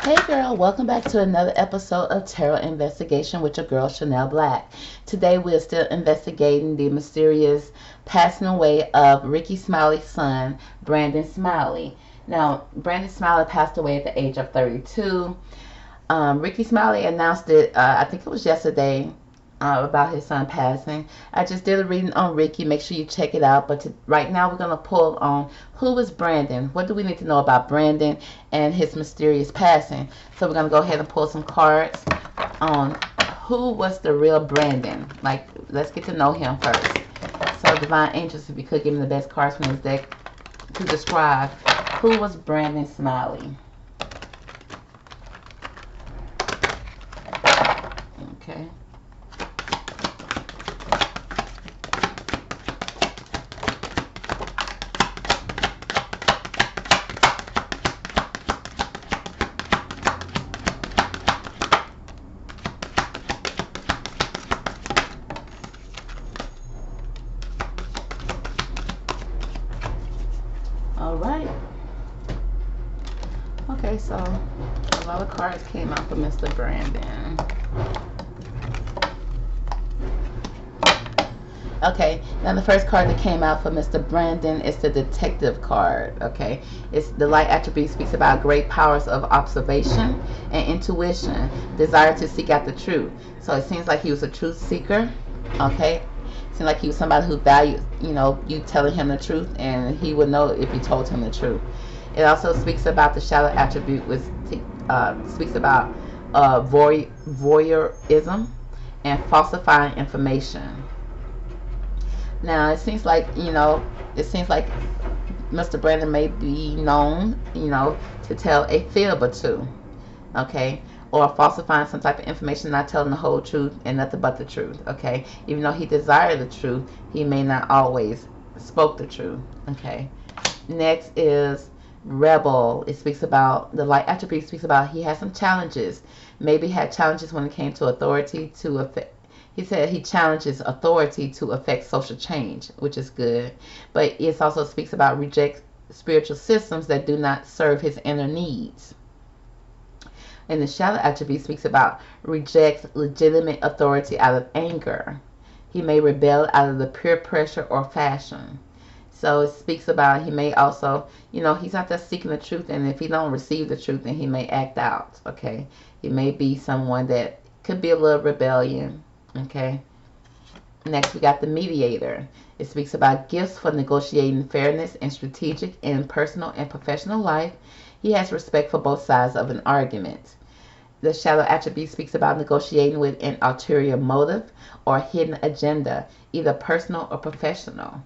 Hey girl, welcome back to another episode of Tarot Investigation with your girl Shannel Black. Today we're still investigating the mysterious passing away of Rickey Smiley's son, Brandon Smiley. Now, Brandon Smiley passed away at the age of 32. Rickey Smiley announced it, I think it was yesterday, about his son passing. I just did a reading on Rickey. Make sure you check it out. But right now we're going to pull on who is Brandon. What do we need to know about Brandon and his mysterious passing? So we're going to go ahead and pull some cards on who was the real Brandon. Like, let's get to know him first. So Divine Angels, if you could give me the best cards from this deck to describe who was Brandon Smiley. Okay. All right. Okay, so a lot of cards came out for Mr. Brandon. Okay, now the first card that came out for Mr. Brandon is the Detective card. Okay, it's the light attribute speaks about great powers of observation and intuition, desire to seek out the truth. So it seems like he was a truth seeker. Okay, it seems like he was somebody who valued, you telling him the truth, and he would know if you told him the truth. It also speaks about the shadow attribute, which speaks about voyeurism and falsifying information. Now it seems like Mr. Brandon may be known, to tell a fib or two, okay, or falsifying some type of information, not telling the whole truth and nothing but the truth, okay. Even though he desired the truth, he may not always spoke the truth, okay. Next is Rebel. It speaks about the light attribute. Speaks about he had some challenges. Maybe had challenges when it came to authority to affect. He said he challenges authority to affect social change, which is good. But it also speaks about reject spiritual systems that do not serve his inner needs. And the shadow attribute speaks about reject legitimate authority out of anger. He may rebel out of the peer pressure or fashion. So it speaks about he may also, he's out there seeking the truth, and if he don't receive the truth, then he may act out, okay? He may be someone that could be a little rebellion, okay? Next, we got the Mediator. It speaks about gifts for negotiating fairness in strategic and personal and professional life. He has respect for both sides of an argument. The shadow attribute speaks about negotiating with an ulterior motive or hidden agenda, either personal or professional.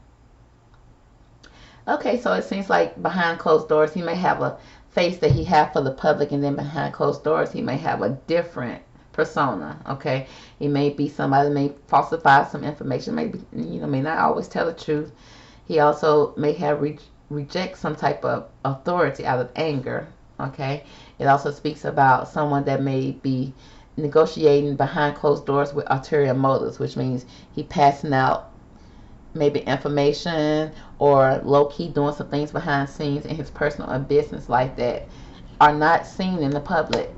Okay, so it seems like behind closed doors, he may have a face that he have for the public, and then behind closed doors, he may have a different persona. Okay, he may be somebody that may falsify some information, maybe may not always tell the truth. He also may have reject some type of authority out of anger. Okay, it also speaks about someone that may be negotiating behind closed doors with ulterior motives, which means he passing out maybe information or low-key doing some things behind scenes in his personal and business life that are not seen in the public.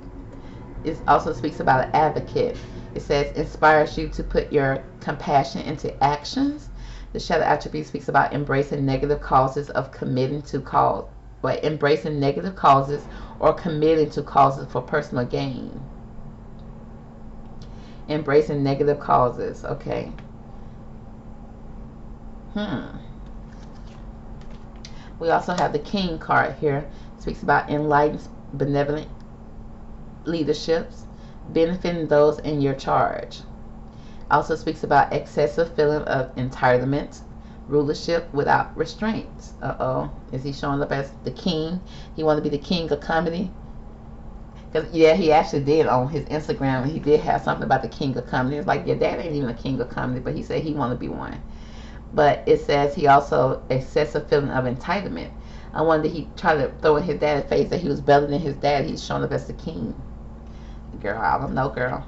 It also speaks about an advocate. It says inspires you to put your compassion into actions. The shadow attribute speaks about embracing negative causes of committing to embracing negative causes or committing to causes for personal gain. Embracing negative causes, okay. We also have the King card here. It speaks about enlightened, benevolent leaderships, benefiting those in your charge. Also speaks about excessive feeling of entitlement, rulership without restraints. Is he showing up as the king? He want to be the king of comedy? Because yeah, he actually did on his Instagram. He did have something about the king of comedy. It's like your dad ain't even a king of comedy, but he said he want to be one. But it says he also excessive feeling of entitlement. I wonder he tried to throw in his dad's face that he was better than his dad. He's showing up as the king. Girl, I don't know, girl.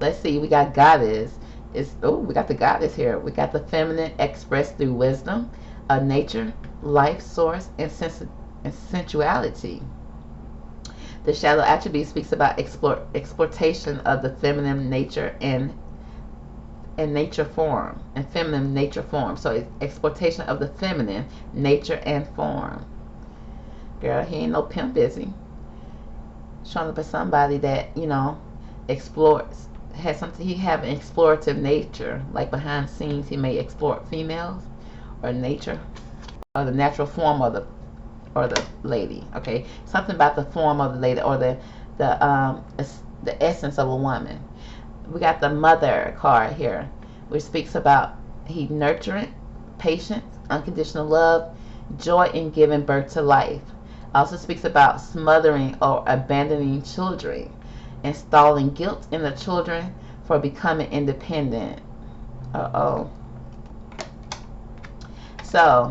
Let's see. We got goddess. We got the goddess here. We got the feminine expressed through wisdom, nature, life source, and sensuality. The shadow attribute speaks about exploitation of the feminine nature and nature form, and feminine nature form. So it's exploitation of the feminine nature and form. Girl, he ain't no pimp, is he? Showing up as somebody that, you know, explores, has something. He have an explorative nature, like behind the scenes he may explore females or nature or the natural form of the lady. Okay, something about the form of the lady or the essence of a woman. We got the mother card here, which speaks about he nurturing, patience, unconditional love, joy in giving birth to life. Also speaks about smothering or abandoning children, installing guilt in the children for becoming independent. So,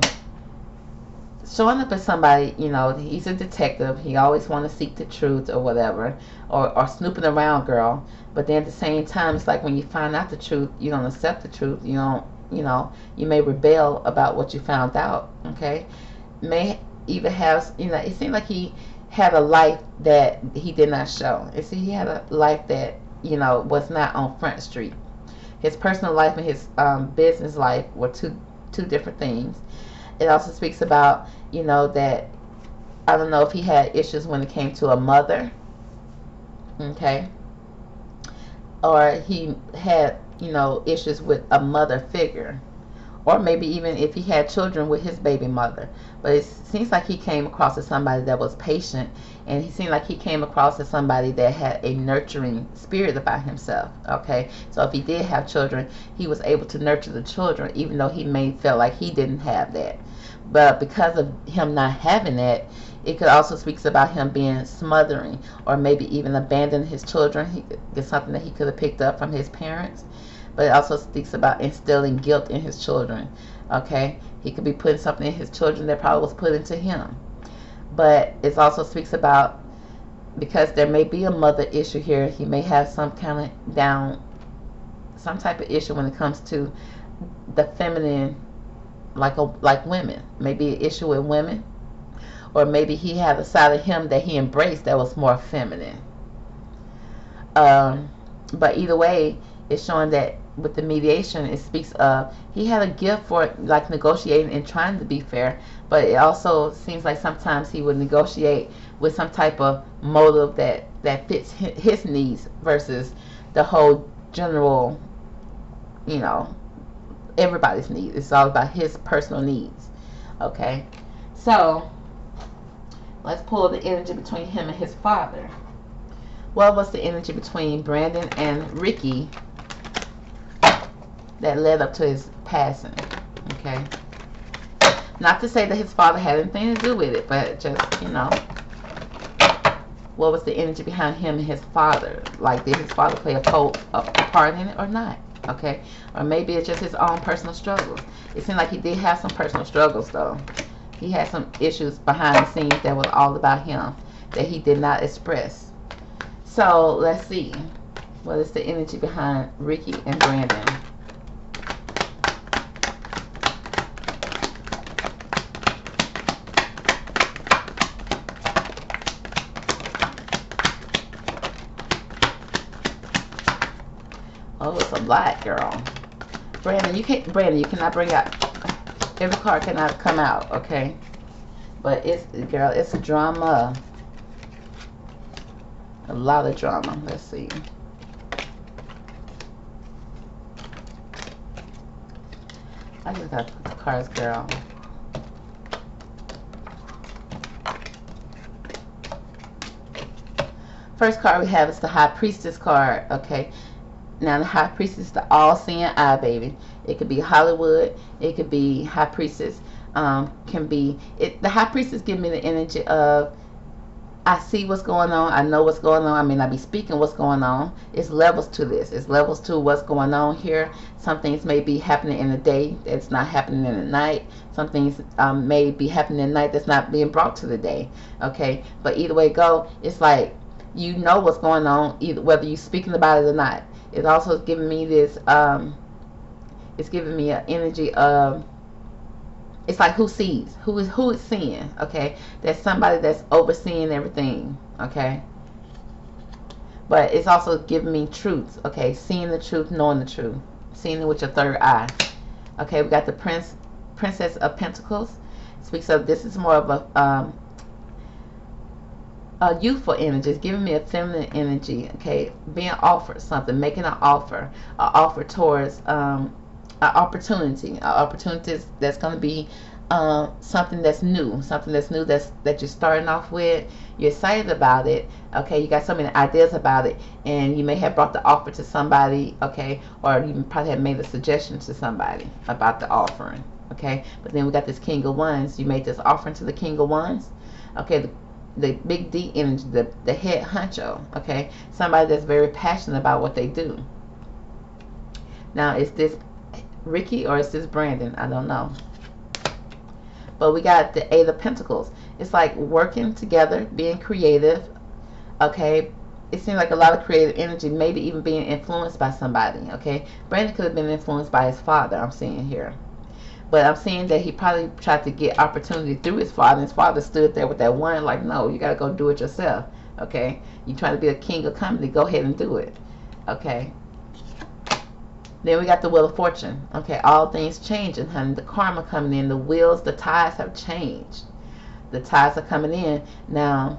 showing up as somebody, you know, he's a detective. He always want to seek the truth or whatever, or snooping around, girl. But then at the same time, it's like when you find out the truth, you don't accept the truth. You don't, you know, you may rebel about what you found out. Okay, may even have, you know, it seemed like he had a life that he did not show. You see, he had a life that, you know, was not on Front Street. His personal life and his business life were two different things. It also speaks about, you know, that I don't know if he had issues when it came to a mother, okay, or he had, you know, issues with a mother figure, or maybe even if he had children with his baby mother. But it seems like he came across as somebody that was patient, and he seemed like he came across as somebody that had a nurturing spirit about himself. Okay, so if he did have children, he was able to nurture the children, even though he may feel like he didn't have that. But because of him not having that, it could also speaks about him being smothering, or maybe even abandoning his children. It's something that he could have picked up from his parents. But it also speaks about instilling guilt in his children. Okay, he could be putting something in his children that probably was put into him. But it also speaks about, because there may be a mother issue here, he may have some kind of some type of issue when it comes to the feminine, like women. Maybe an issue with women, or maybe he had a side of him that he embraced that was more feminine. But either way, it's showing that with the mediation, it speaks of he had a gift for like negotiating and trying to be fair. But it also seems like sometimes he would negotiate with some type of motive that fits his needs versus the whole general, you know, everybody's needs. It's all about his personal needs. Okay, so let's pull the energy between him and his father. What was the energy between Brandon and Rickey that led up to his passing? Okay, not to say that his father had anything to do with it, but just, you know, what was the energy behind him and his father? Like, did his father play a part in it or not? Okay, or maybe it's just his own personal struggles. It seemed like he did have some personal struggles, though. He had some issues behind the scenes that was all about him that he did not express. So let's see, what is the energy behind Rickey and Brandon? Oh, it's a lot, girl. Brandon, you cannot bring out, every card cannot come out, okay? But it's, girl, it's drama. A lot of drama. Let's see. I just gotta put the cards, girl. First card we have is the High Priestess card, okay? Now, the High Priestess is the all-seeing eye, baby. It could be Hollywood. It could be High Priestess. Can be it. The High Priestess give me the energy of, I see what's going on. I know what's going on. I mean, I be speaking what's going on. It's levels to this. It's levels to what's going on here. Some things may be happening in the day that's not happening in the night. Some things may be happening at night that's not being brought to the day. Okay, but either way go, it's like you know what's going on, either whether you're speaking about it or not. It's also giving me this. It's giving me an energy of. It's like who sees, who is seeing. Okay, that's somebody that's overseeing everything. okay? But it's also giving me truth, okay? Seeing the truth, knowing the truth, seeing it with your third eye. Okay, we got the Princess of Pentacles. Speaks of, this is more of a youthful energy. It's giving me a feminine energy, okay? Being offered something, making an offer towards an opportunity that's going to be something that's new, that you're starting off with. You're excited about it, okay? You got so many ideas about it, and you may have brought the offer to somebody, okay? Or you probably have made a suggestion to somebody about the offering, okay? But then we got this King of Wands. You made this offering to the King of Wands, okay? The big D energy, the head honcho, okay? Somebody that's very passionate about what they do. Now, is this Ricky or is this Brandon? I don't know. But we got the Eight of Pentacles. It's like working together, being creative, okay? It seems like a lot of creative energy, maybe even being influenced by somebody, okay? Brandon could have been influenced by his father, I'm seeing here. But I'm seeing that he probably tried to get opportunity through his father. His father stood there with that one, like, no, you got to go do it yourself, okay? You trying to be a king of comedy, go ahead and do it, okay? Then we got the Wheel of Fortune. Okay, all things changing, honey. The karma coming in. The wheels, the ties have changed. The ties are coming in. Now,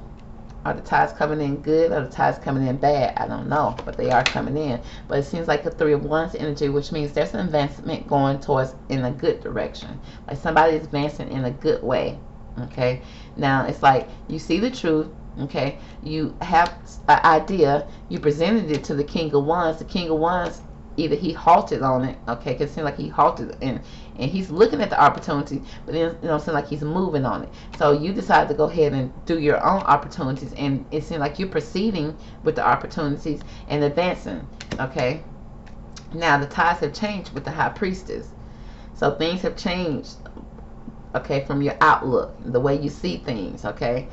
are the ties coming in good or the ties coming in bad? I don't know, but they are coming in. But it seems like the Three of Wands energy, which means there's an advancement going towards in a good direction. Like somebody is advancing in a good way. Okay, now it's like you see the truth. Okay, you have an idea. You presented it to the King of Wands. The King of Wands, either he halted on it, okay, because it seems like he halted and he's looking at the opportunity, but then, you know, it seems like he's moving on it. So you decide to go ahead and do your own opportunities, and it seems like you're proceeding with the opportunities and advancing, okay? Now, the ties have changed with the High Priestess. So things have changed, okay, from your outlook, the way you see things, okay?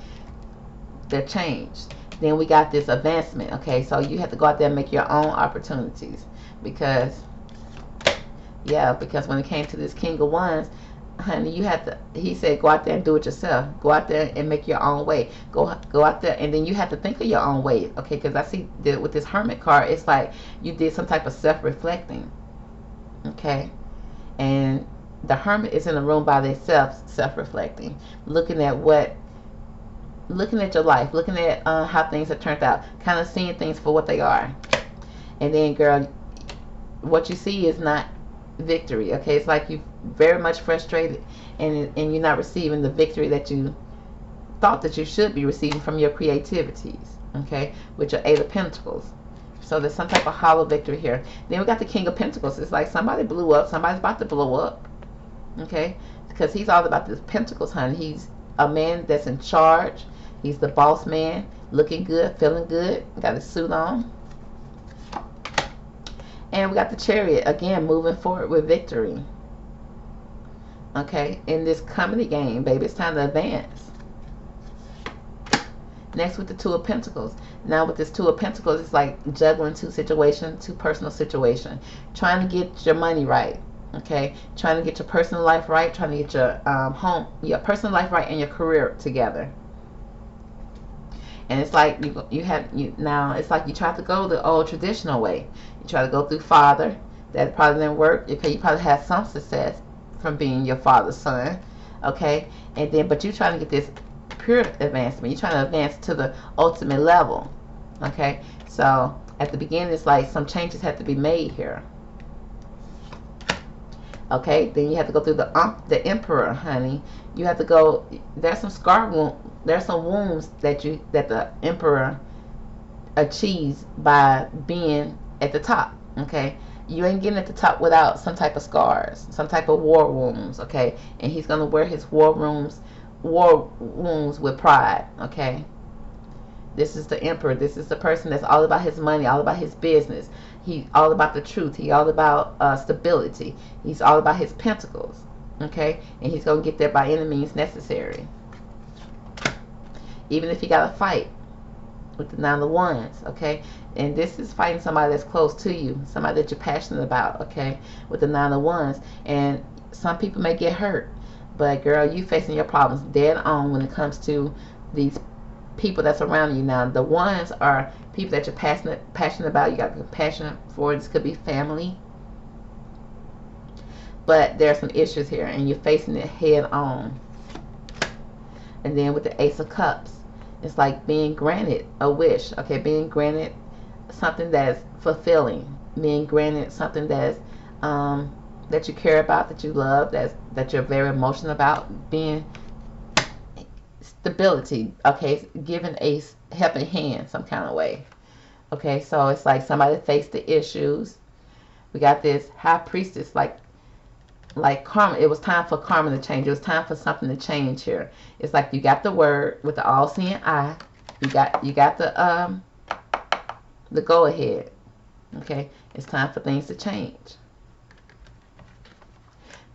They're changed. Then we got this advancement, okay? So you have to go out there and make your own opportunities. Because when it came to this King of Wands, honey, you have to, he said, go out there and do it yourself. Go out there and make your own way. Go out there, and then you have to think of your own way, okay? Because I see that with this Hermit card, it's like you did some type of self-reflecting, okay? And the Hermit is in a room by themselves, self-reflecting, looking at your life, looking at how things have turned out, kind of seeing things for what they are. And then, girl, what you see is not victory, okay? It's like you're very much frustrated, and you're not receiving the victory that you thought that you should be receiving from your creativities, okay? With your Eight of Pentacles. So there's some type of hollow victory here. Then we got the King of Pentacles. It's like somebody blew up, somebody's about to blow up, okay? Because he's all about this Pentacles, honey. He's a man that's in charge. He's the boss man, looking good, feeling good, got his suit on. And we got the Chariot, again, moving forward with victory. Okay, in this comedy game, baby, it's time to advance. Next, with the Two of Pentacles. Now, with this Two of Pentacles, it's like juggling two situations, two personal situations. Trying to get your money right, okay? Trying to get your personal life right, trying to get your your personal life right and your career together. And it's like now it's like you try to go the old traditional way. You try to go through father. That probably didn't work. Okay, you probably had some success from being your father's son. Okay, and then but you're trying to get this pure advancement. You're trying to advance to the ultimate level. Okay, so at the beginning it's like some changes have to be made here. Okay, then you have to go through the Emperor, honey. You have to go. There's some there's some wounds that the Emperor achieves by being at the top. Okay, you ain't getting at the top without some type of scars, some type of war wounds. Okay, and he's gonna wear his war wounds with pride. Okay, this is the Emperor. This is the person that's all about his money, all about his business. He's all about the truth. He's all about stability. He's all about his pentacles. Okay, and he's gonna get there by any means necessary. Even if you got to fight with the Nine of Wands, okay? And this is fighting somebody that's close to you, somebody that you're passionate about, okay? With the Nine of Wands. And some people may get hurt, but girl, you facing your problems dead on when it comes to these people that's around you. Now, the ones are people that you're passionate about. You got compassion for. This could be family. But there are some issues here, and you're facing it head on. And then with the Ace of Cups, it's like being granted a wish. Okay, being granted something that's fulfilling. Being granted something that's that you care about, that you love, that you're very emotional about. Being stability. Okay, giving a helping hand some kind of way. Okay, so it's like somebody faced the issues. We got this High Priestess, like karma. It was time for karma to change. It was time for something to change here. It's like you got the word with the all-seeing eye. You got the go ahead. Okay, it's time for things to change.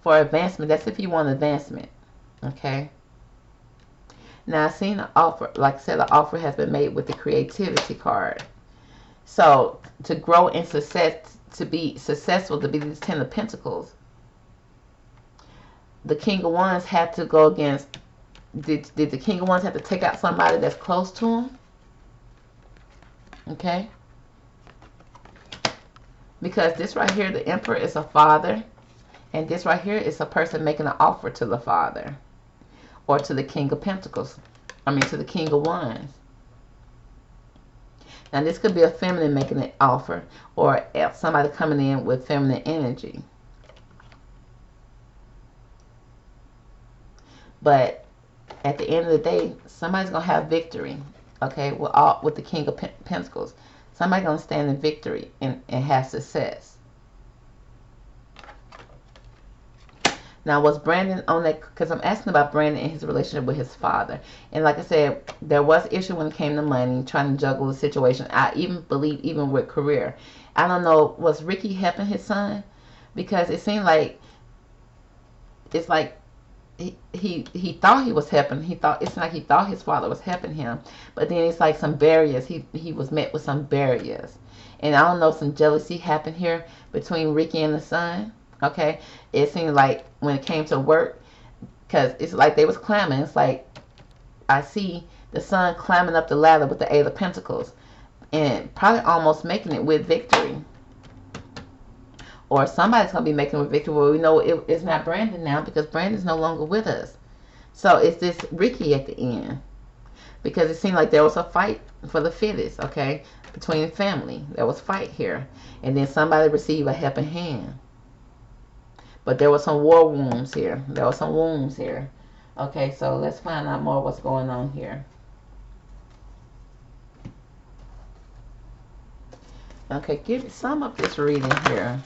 For advancement, that's if you want advancement. Okay. Now, I've seen an offer. Like I said, the offer has been made with the creativity card. So to grow in success, to be successful, to be this Ten of Pentacles, the King of Wands had to go against, did the King of Wands have to take out somebody that's close to him? Okay. Because this right here, the Emperor, is a father. And this right here is a person making an offer to the father. Or to the King of Pentacles. I mean, to the King of Wands. Now, this could be a feminine making an offer. Or somebody coming in with feminine energy. But at the end of the day, somebody's going to have victory. Okay, with the King of Pentacles. Somebody's going to stand in victory and have success. Now, was Brandon on that? Because I'm asking about Brandon and his relationship with his father. And like I said, there was issue when it came to money, trying to juggle the situation. I even believe, even with career. I don't know, was Rickey helping his son? Because it seemed like, it's like, he thought he was helping. It's like he thought his father was helping him. But then it's like some barriers. He was met with some barriers. And I don't know, some jealousy happened here between Rickey and the son. Okay, it seemed like when it came to work, because it's like they was climbing. It's like I see the son climbing up the ladder with the Eight of Pentacles, and probably almost making it with victory. Or somebody's gonna be making it with victory. Well, we know it's not Brandon now, because Brandon's no longer with us. So it's this Rickey at the end, because it seemed like there was a fight for the fittest. Okay, between family, there was fight here, and then somebody received a helping hand. But there were some war wounds here. There were some wounds here. Okay, so let's find out more what's going on here. Okay, sum up this reading here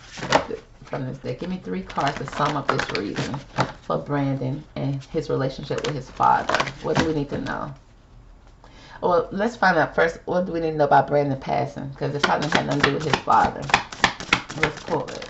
from this deck. Give me 3 cards to sum up this reading for Brandon and his relationship with his father. What do we need to know? Well, let's find out first, what do we need to know about Brandon passing? Because it probably had nothing to do with his father. Let's pull it.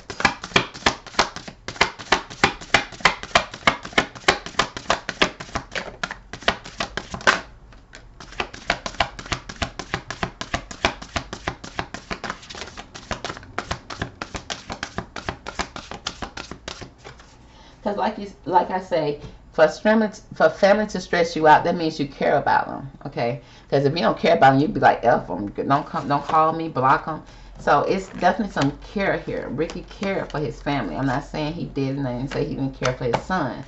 Because like I say, for family to stress you out, that means you care about them. Okay, because if you don't care about them, you'd be like, F them. Don't call me, block them. So it's definitely some care here. Rickey cared for his family. I'm not saying he didn't. I didn't say he didn't care for his son.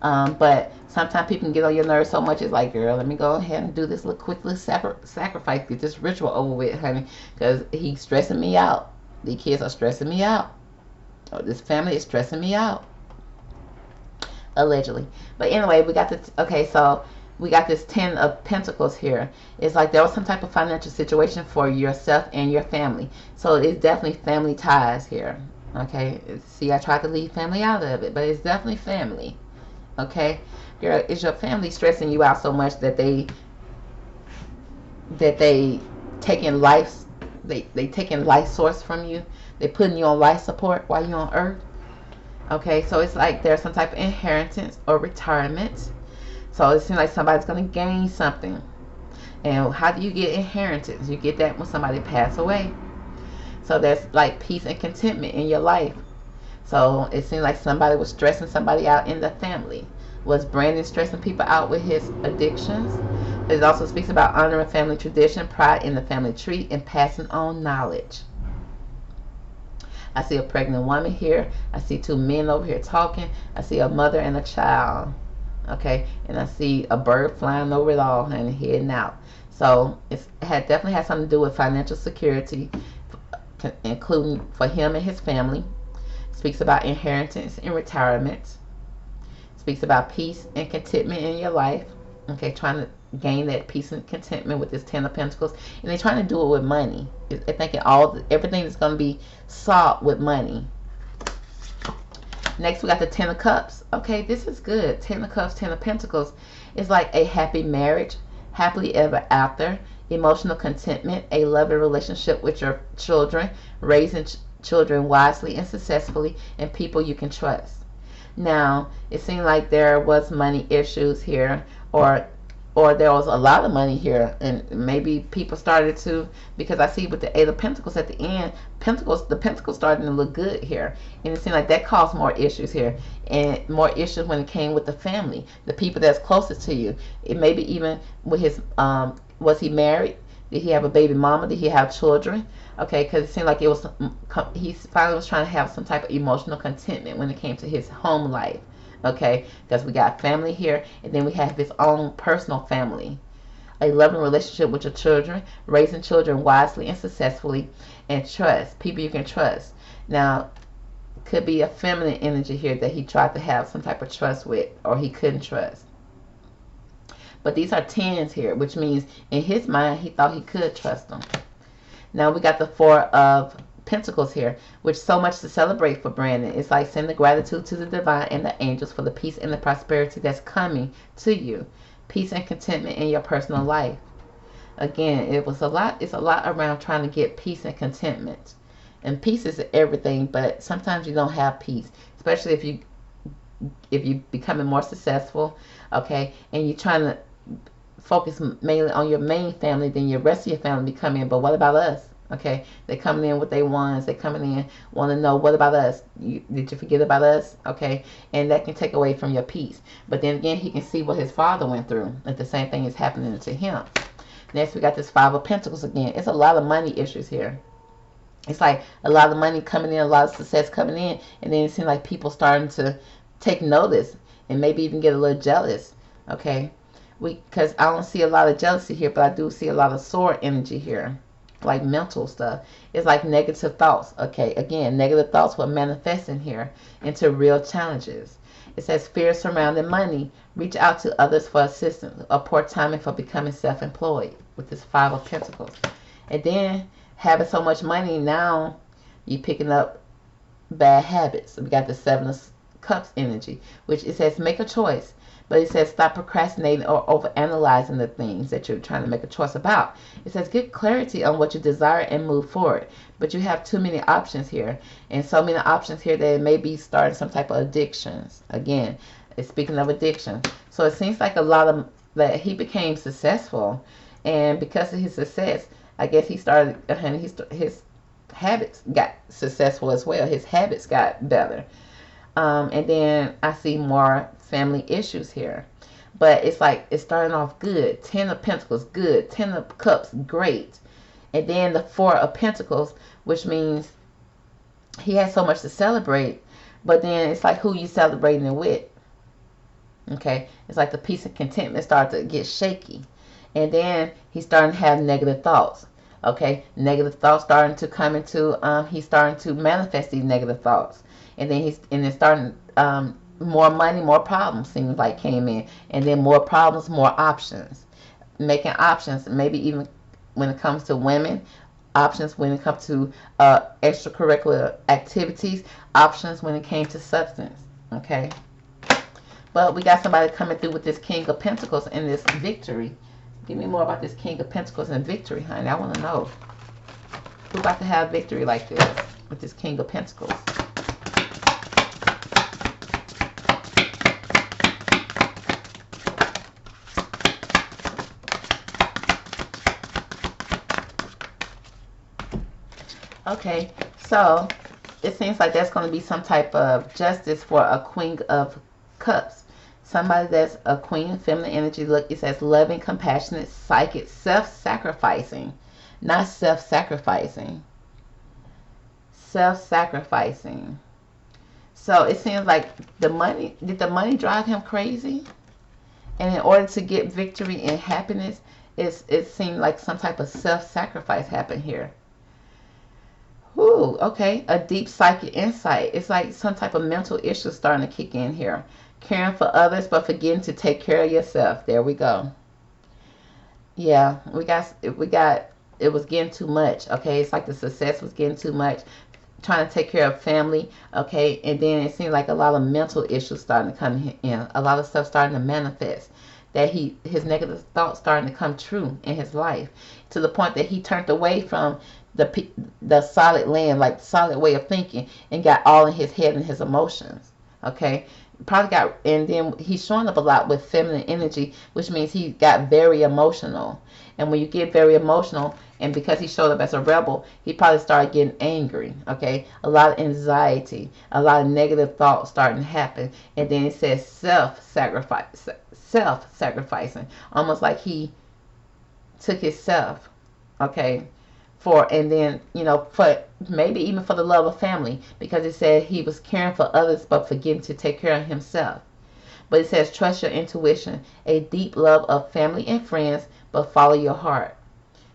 But sometimes people can get on your nerves so much. It's like, girl, let me go ahead and do this little quick little sacrifice, get this ritual over with, honey, because he's stressing me out. The kids are stressing me out. Oh, this family is stressing me out. Allegedly. But anyway, we got this. Okay, so we got this 10 of Pentacles here. It's like there was some type of financial situation for yourself and your family. So it's definitely family ties here. Okay, see, I tried to leave family out of it, but it's definitely family. Okay, girl, is your family stressing you out so much that they taking life, they taking life source from you? They putting you on life support while you're on earth. Okay, so it's like there's some type of inheritance or retirement. So it seems like somebody's going to gain something. And how do you get inheritance? You get that when somebody passes away. So there's like peace and contentment in your life. So it seems like somebody was stressing somebody out in the family. Was Brandon stressing people out with his addictions? It also speaks about honoring family tradition, pride in the family tree, and passing on knowledge. I see a pregnant woman here. I see two men over here talking. I see a mother and a child. Okay, and I see a bird flying over it all and heading out. So definitely has something to do with financial security, including for him and his family. Speaks about inheritance and retirement. Speaks about peace and contentment in your life. Okay, trying to gain that peace and contentment with this Ten of Pentacles, and they're trying to do it with money. They're thinking everything is going to be solved with money. Next, we got the Ten of Cups. Okay, this is good. Ten of Cups, Ten of Pentacles is like a happy marriage, happily ever after, emotional contentment, a loving relationship with your children, raising children wisely and successfully, and people you can trust. Now, it seemed like there was money issues here, or there was a lot of money here, and maybe people started to, because I see with the Eight of Pentacles at the end, the Pentacles starting to look good here, and it seemed like that caused more issues here, and more issues when it came with the family, the people that's closest to you. It maybe even with his, was he married? Did he have a baby mama? Did he have children? Okay, because it seemed like it was, he finally was trying to have some type of emotional contentment when it came to his home life. Okay, because we got family here, and then we have his own personal family. A loving relationship with your children, raising children wisely and successfully, and trust, people you can trust. Now, could be a feminine energy here that he tried to have some type of trust with, or he couldn't trust. But these are tens here, which means in his mind, he thought he could trust them. Now we got the Four of Pentacles here, which so much to celebrate for Brandon. It's like send the gratitude to the divine and the angels for the peace and the prosperity that's coming to you. Peace and contentment in your personal life. Again, it's a lot around trying to get peace and contentment. And peace is everything, but sometimes you don't have peace, especially if you becoming more successful, okay, and you're trying to focus mainly on your main family, then your rest of your family be coming in. But what about us? Okay, they coming in with their ones. They coming in want to know, what about us? Did you forget about us? Okay, and that can take away from your peace. But then again, he can see what his father went through, that the same thing is happening to him. Next, we got this Five of Pentacles again. It's a lot of money issues here. It's like a lot of money coming in, a lot of success coming in, and then it seems like people starting to take notice and maybe even get a little jealous. Okay, because I don't see a lot of jealousy here, but I do see a lot of sword energy here, like mental stuff. It's like negative thoughts. Okay, again, negative thoughts will manifest in here into real challenges. It says fear surrounding money. Reach out to others for assistance. A poor timing for becoming self-employed with this Five of Pentacles. And then having so much money, now you picking up bad habits. We got the Seven of Cups energy, which it says make a choice. But it says stop procrastinating or overanalyzing the things that you're trying to make a choice about. It says get clarity on what you desire and move forward. But you have too many options here. And so many options here that it may be starting some type of addictions. Again, it's speaking of addiction. So it seems like a lot of that he became successful. And because of his success, I guess he started, his habits got successful as well. His habits got better. And then I see more family issues here, but it's like it's starting off good. Ten of Pentacles, good. Ten of Cups, great. And then the Four of Pentacles, which means he has so much to celebrate, but then it's like who you celebrating it with. Okay, it's like the peace and contentment start to get shaky, and then he's starting to have negative thoughts. Okay, negative thoughts starting to come into he's starting to manifest these negative thoughts, and then it's starting more money, more problems seems like came in, and then more problems, more options, making options, maybe even when it comes to women, options when it comes to extracurricular activities, options when it came to substance. Okay, but we got somebody coming through with this King of Pentacles and this victory. Give me more about this King of Pentacles and victory, honey. I want to know who about to have victory like this with this King of Pentacles. Okay, so it seems like there's going to be some type of justice for a Queen of Cups. Somebody that's a queen, feminine energy. Look, it says loving, compassionate, psychic, self-sacrificing. Not self-sacrificing. Self-sacrificing. So it seems like did the money drive him crazy? And in order to get victory and happiness, it seemed like some type of self-sacrifice happened here. Ooh, okay. A deep psychic insight. It's like some type of mental issue starting to kick in here. Caring for others, but forgetting to take care of yourself. There we go. Yeah, it was getting too much. Okay, it's like the success was getting too much. Trying to take care of family. Okay, and then it seemed like a lot of mental issues starting to come in. A lot of stuff starting to manifest. That his negative thoughts starting to come true in his life, to the point that he turned away from the solid land, like solid way of thinking, and got all in his head and his emotions. Okay, probably got, and then he's showing up a lot with feminine energy, which means he got very emotional. And when you get very emotional, and because he showed up as a rebel, he probably started getting angry. Okay, a lot of anxiety, a lot of negative thoughts starting to happen. And then it says self-sacrificing, almost like he took himself. Okay, and then, for maybe even for the love of family, because it said he was caring for others but forgetting to take care of himself. But it says trust your intuition, a deep love of family and friends, but follow your heart.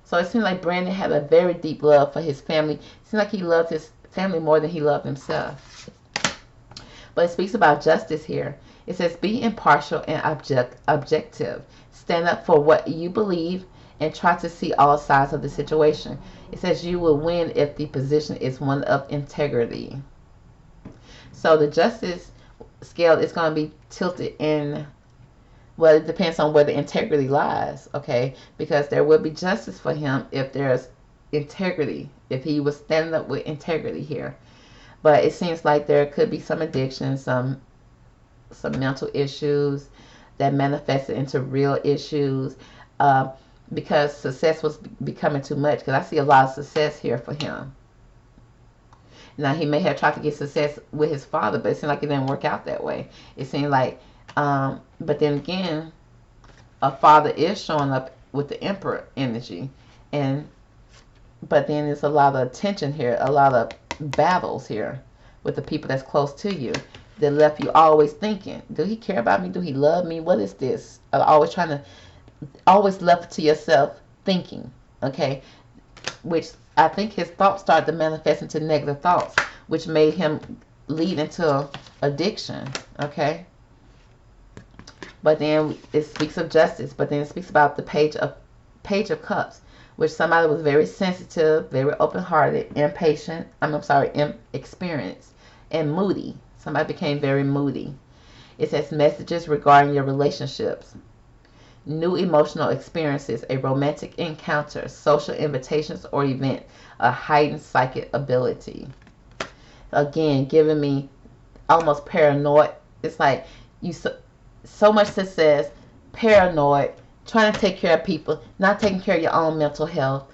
So it seems like Brandon had a very deep love for his family. It seems like he loved his family more than he loved himself. But it speaks about justice here. It says be impartial and objective. Stand up for what you believe and try to see all sides of the situation. It says you will win if the position is one of integrity. So the justice scale is going to be tilted in, well, it depends on where the integrity lies, okay? Because there will be justice for him if there's integrity, if he was standing up with integrity here. But it seems like there could be some addiction, some mental issues that manifested into real issues, because success was becoming too much. Because I see a lot of success here for him. Now, he may have tried to get success with his father, but it seemed like it didn't work out that way. It seemed like, but then again, a father is showing up with the Emperor energy, but then there's a lot of tension here, a lot of battles here with the people that's close to you that left you always thinking, do he care about me? Do he love me? What is this? Always left to yourself thinking, okay? Which I think his thoughts started to manifest into negative thoughts, which made him lead into addiction, okay? But then it speaks of justice, but then it speaks about the Page of Cups, which somebody was very sensitive, very open-hearted, experienced, and moody. Somebody became very moody. It says messages regarding your relationships, new emotional experiences, a romantic encounter, social invitations or event, a heightened psychic ability. Again, giving me almost paranoid. It's like you so much success, paranoid, trying to take care of people, not taking care of your own mental health.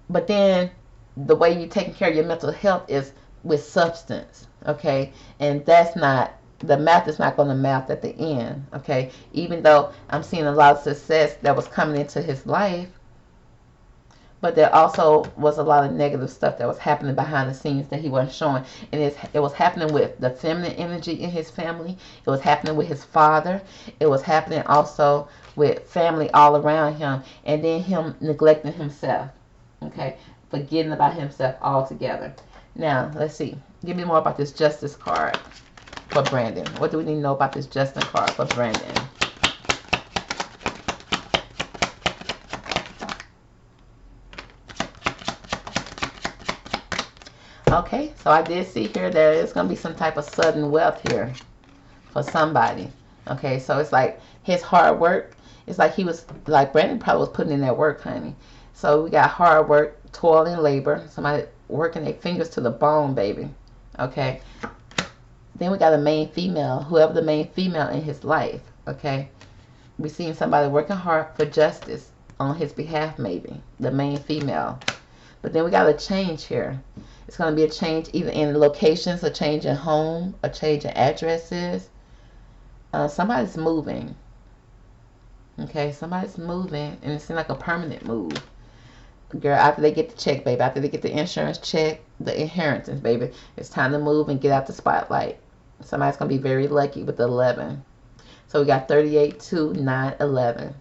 But then the way you're taking care of your mental health is with substance, okay? And that's not, the math is not going to math at the end, okay? Even though I'm seeing a lot of success that was coming into his life, but there also was a lot of negative stuff that was happening behind the scenes that he wasn't showing. And it was happening with the feminine energy in his family. It was happening with his father. It was happening also with family all around him. And then him neglecting himself, okay? Forgetting about himself altogether. Now, let's see. Give me more about this Justice card for Brandon. What do we need to know about this Justice card for Brandon? Okay, so I did see here there is going to be some type of sudden wealth here for somebody. Okay, so it's like his hard work. It's like he was, like Brandon probably was putting in that work, honey. So we got hard work, toil and labor. Somebody working their fingers to the bone, baby. Okay. Then we got a main female, whoever the main female in his life. Okay. We seen somebody working hard for justice on his behalf, maybe. The main female. But then we got a change here. It's going to be a change either in locations, a change in home, a change in addresses. Somebody's moving. Okay, somebody's moving, and it seems like a permanent move. Girl, after they get the check, baby, after they get the insurance check, the inheritance, baby, it's time to move and get out the spotlight. Somebody's going to be very lucky with the 11. So we got 38, 2, 9, 11.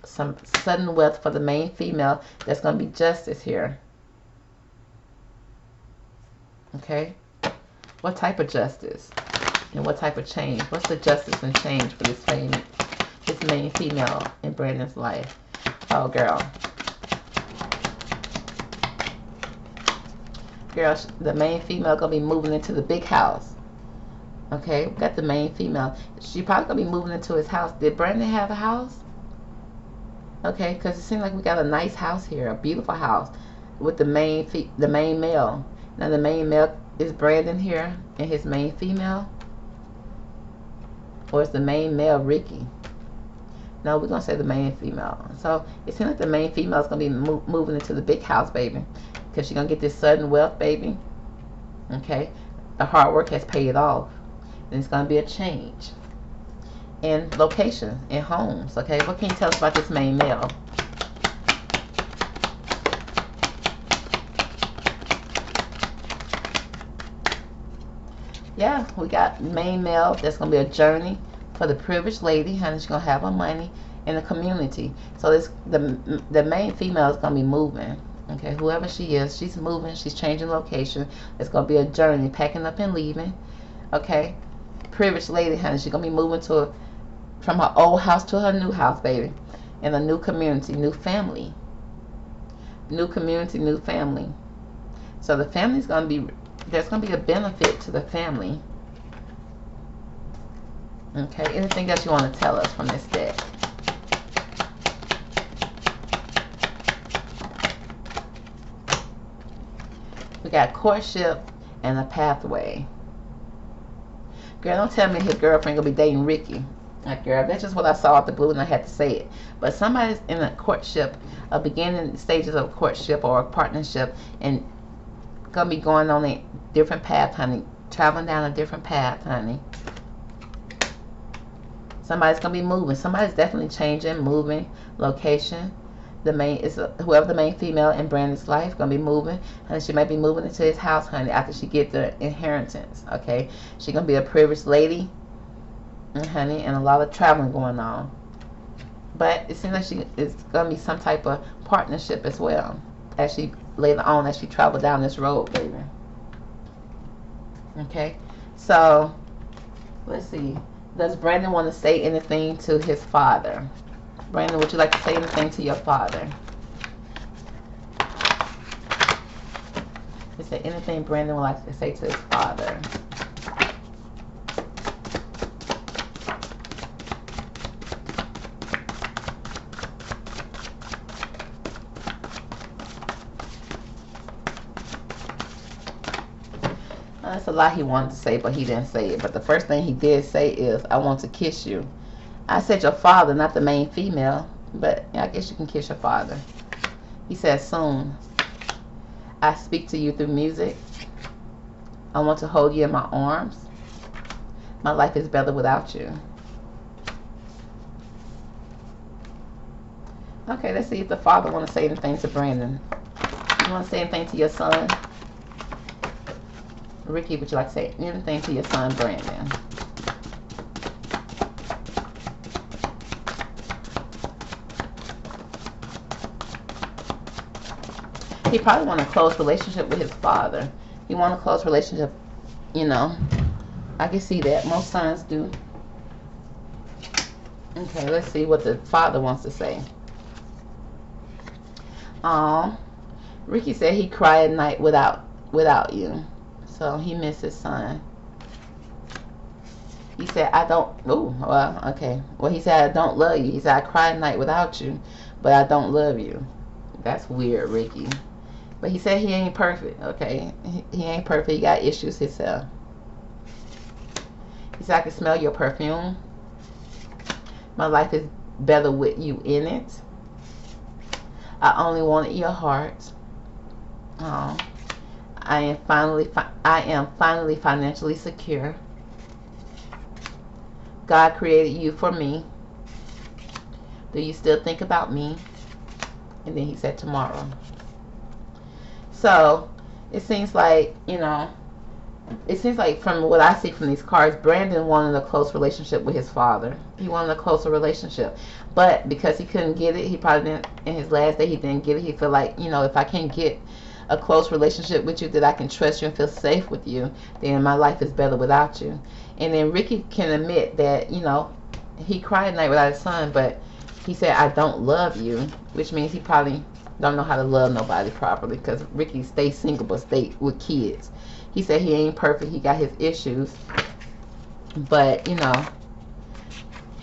Some sudden wealth for the main female. There's going to be justice here. Okay? What type of justice? And what type of change? What's the justice and change for this main female in Brandon's life? Oh, girl. Girl, the main female going to be moving into the big house. Okay? We got the main female. She probably going to be moving into his house. Did Brandon have a house? Okay, because it seems like we got a nice house here, a beautiful house with the main male. Now the main male is Brandon here, and his main female, or is the main male Rickey? No, we're gonna say the main female. So it seems like the main female is gonna be moving into the big house, baby, because she's gonna get this sudden wealth, baby. Okay, the hard work has paid off, and it's gonna be a change in location, in homes. Okay, what can you tell us about this main male? Yeah, we got main male. That's gonna be a journey for the privileged lady, honey. She's gonna have her money in the community. So this the main female is gonna be moving. Okay, whoever she is, she's moving. She's changing location. It's gonna be a journey, packing up and leaving. Okay, privileged lady, honey. She's gonna be moving from her old house to her new house, baby, in a new community, new family, new community, new family. So the family's gonna be, there's gonna be a benefit to the family. Okay, anything else you want to tell us from this deck? We got courtship and a pathway. Girl, don't tell me his girlfriend gonna be dating Rickey. Like, girl, that's just what I saw at the blue and I had to say it. But somebody's in a courtship, a beginning stages of courtship or a partnership, and gonna be going on a different path, honey. Traveling down a different path, honey. Somebody's gonna be moving. Somebody's definitely changing, moving location. The main is whoever the main female in Brandon's life gonna be moving, and she might be moving into his house, honey, after she get the inheritance. Okay, she gonna be a privileged lady, honey, and a lot of traveling going on. But it seems like it's gonna be some type of partnership as well, as she later on, as she travel down this road, baby. Okay, so let's see. Does Brandon want to say anything to his father? Brandon, would you like to say anything to your father? Is there anything Brandon would like to say to his father? That's a lot he wanted to say, but he didn't say it. But the first thing he did say is, I want to kiss you. I said your father, not the main female, but I guess you can kiss your father. He said, soon. I speak to you through music. I want to hold you in my arms. My life is better without you. Okay, let's see if the father want to say anything to Brandon. You want to say anything to your son? Rickey, would you like to say anything to your son, Brandon? He probably want a close relationship with his father. He want a close relationship, you know. I can see that. Most sons do. Okay, let's see what the father wants to say. Rickey said he cried at night without you. So he missed his son. He said, I don't, oh, well, okay. Well, he said, I don't love you. He said, I cry at night without you, but I don't love you. That's weird, Rickey. But he said he ain't perfect, okay? He ain't perfect. He got issues himself. He said, I can smell your perfume. My life is better with you in it. I only wanted your heart. Oh. I am finally financially secure. God created you for me. Do you still think about me? And then he said tomorrow. So it seems like, it seems like from what I see from these cards, Brandon wanted a close relationship with his father. He wanted a closer relationship. But because he couldn't get it, he probably didn't, in his last day, he didn't get it. He felt like, if I can't get a close relationship with you, that I can trust you and feel safe with you, then my life is better without you. And then Rickey can admit that, he cried at night without his son, but he said, I don't love you, which means he probably don't know how to love nobody properly, because Rickey stays single but stay with kids. He said he ain't perfect. He got his issues. But,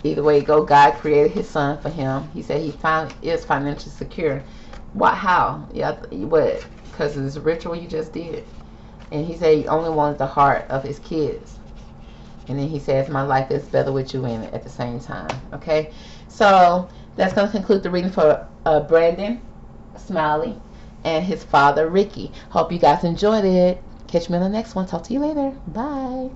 either way you go, God created his son for him. He said he finally is financially secure. What? How? Yeah, what? Because of this ritual you just did. And he said he only wanted the heart of his kids. And then he says, my life is better with you in it at the same time. Okay? So, that's going to conclude the reading for Brandon Smiley and his father, Rickey. Hope you guys enjoyed it. Catch me on the next one. Talk to you later. Bye.